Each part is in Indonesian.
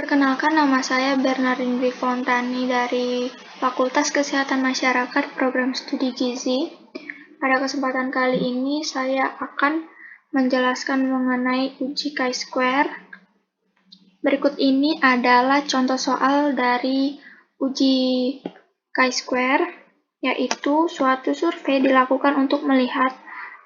Perkenalkan, nama saya Bernardine Dwi Fontani dari Fakultas Kesehatan Masyarakat Program Studi Gizi. Pada kesempatan kali ini saya akan menjelaskan mengenai uji chi-square. Berikut ini adalah contoh soal dari uji chi-square, yaitu suatu survei dilakukan untuk melihat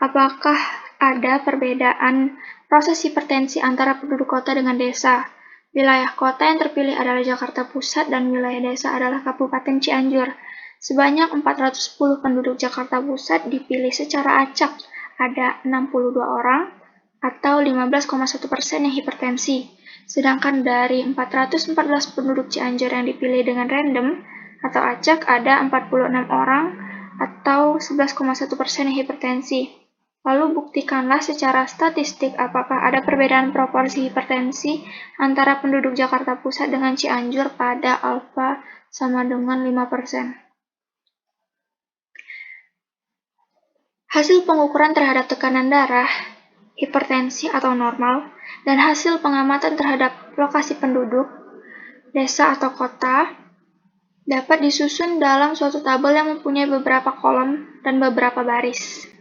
apakah ada perbedaan proses hipertensi antara penduduk kota dengan desa. Wilayah kota yang terpilih adalah Jakarta Pusat dan wilayah desa adalah Kabupaten Cianjur. Sebanyak 410 penduduk Jakarta Pusat dipilih secara acak, ada 62 orang atau 15,1% yang hipertensi. Sedangkan dari 414 penduduk Cianjur yang dipilih dengan random atau acak ada 46 orang atau 11,1% yang hipertensi. Lalu buktikanlah secara statistik apakah ada perbedaan proporsi hipertensi antara penduduk Jakarta Pusat dengan Cianjur pada alfa sama dengan 5%. Hasil pengukuran terhadap tekanan darah, hipertensi atau normal, dan hasil pengamatan terhadap lokasi penduduk, desa atau kota, dapat disusun dalam suatu tabel yang mempunyai beberapa kolom dan beberapa baris.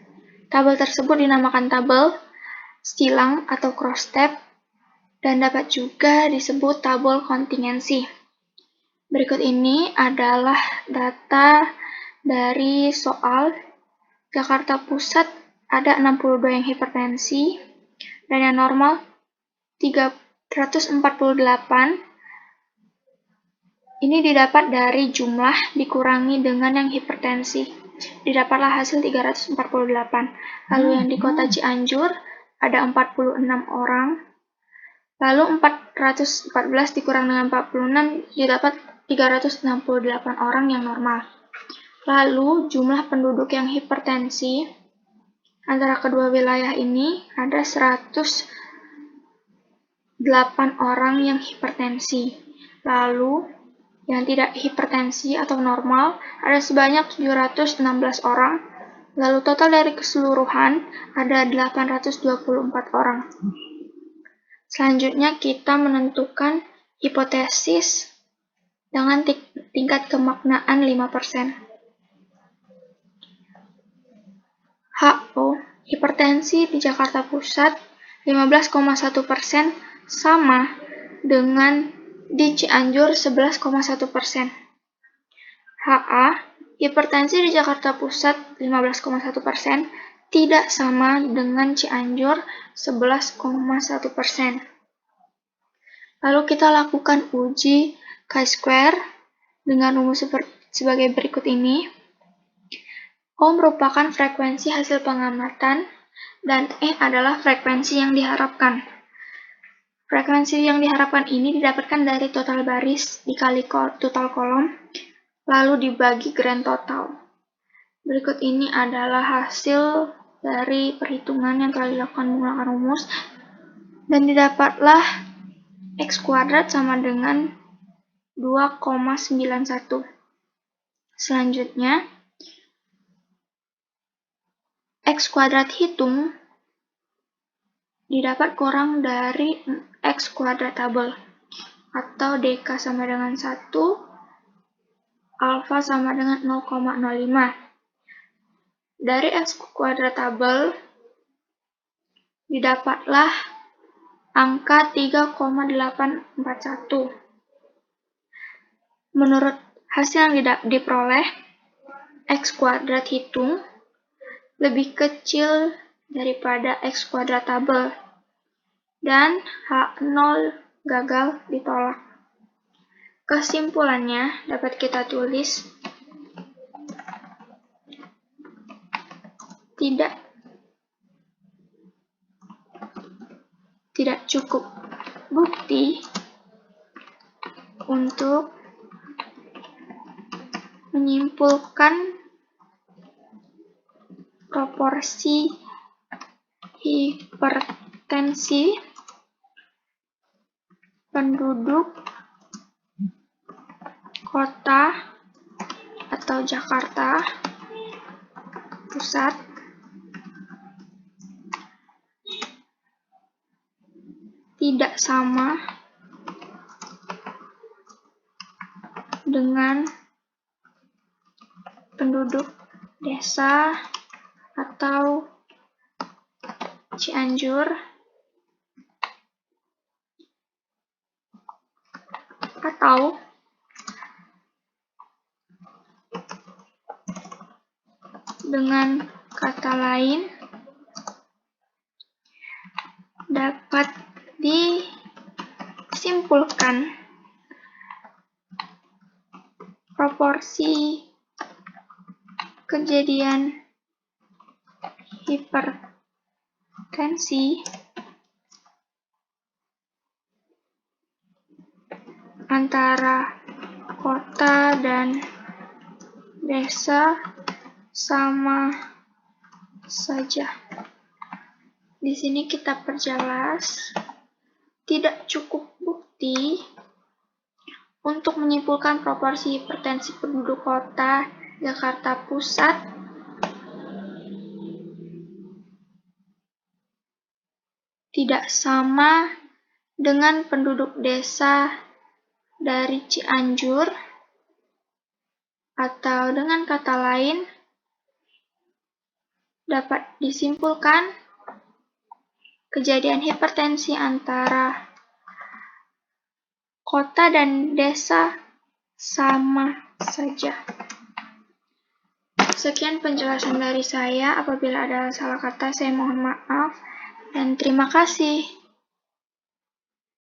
Tabel tersebut dinamakan tabel silang atau cross-tab dan dapat juga disebut tabel kontingensi. Berikut ini adalah data dari soal. Jakarta Pusat ada 62 yang hipertensi dan yang normal 348. Ini didapat dari jumlah dikurangi dengan yang hipertensi. Didapatlah hasil 348. Lalu yang di kota Cianjur ada 46 orang. Lalu 414 dikurang dengan 46 didapat 368 orang yang normal. Lalu jumlah penduduk yang hipertensi antara kedua wilayah ini ada 108 orang yang hipertensi. Lalu yang tidak hipertensi atau normal ada sebanyak 716 orang. Lalu total dari keseluruhan ada 824 orang. Selanjutnya kita menentukan hipotesis dengan tingkat kemaknaan 5%. HO, hipertensi di Jakarta Pusat 15,1% sama dengan di Cianjur 11,1%. HA, hipertensi di Jakarta Pusat 15,1% tidak sama dengan Cianjur 11,1%. Lalu kita lakukan uji chi-square dengan rumus sebagai berikut ini. O merupakan frekuensi hasil pengamatan dan E adalah frekuensi yang diharapkan. Frekuensi yang diharapkan ini didapatkan dari total baris dikali total kolom, lalu dibagi grand total. Berikut ini adalah hasil dari perhitungan yang telah dilakukan menggunakan rumus, dan didapatlah X kuadrat sama dengan 2,91. Selanjutnya, X kuadrat hitung didapat kurang dari X kuadrat tabel, atau DK sama dengan 1, alfa sama dengan 0,05. Dari X kuadrat tabel, didapatlah angka 3,841. Menurut hasil yang diperoleh, X kuadrat hitung lebih kecil daripada X kuadrat tabel, dan H0 gagal ditolak. Kesimpulannya dapat kita tulis tidak cukup bukti untuk menyimpulkan proporsi hipertensi penduduk kota atau Jakarta Pusat tidak sama dengan penduduk desa atau Cianjur atau dengan kata lain dapat disimpulkan proporsi kejadian hipertensi antara kota dan desa sama saja. Di sini kita perjelas, tidak cukup bukti untuk menyimpulkan proporsi hipertensi penduduk kota Jakarta Pusat tidak sama dengan penduduk desa dari Cianjur, atau dengan kata lain dapat disimpulkan kejadian hipertensi antara kota dan desa sama saja. Sekian penjelasan dari saya. Apabila ada salah kata, saya mohon maaf dan terima kasih.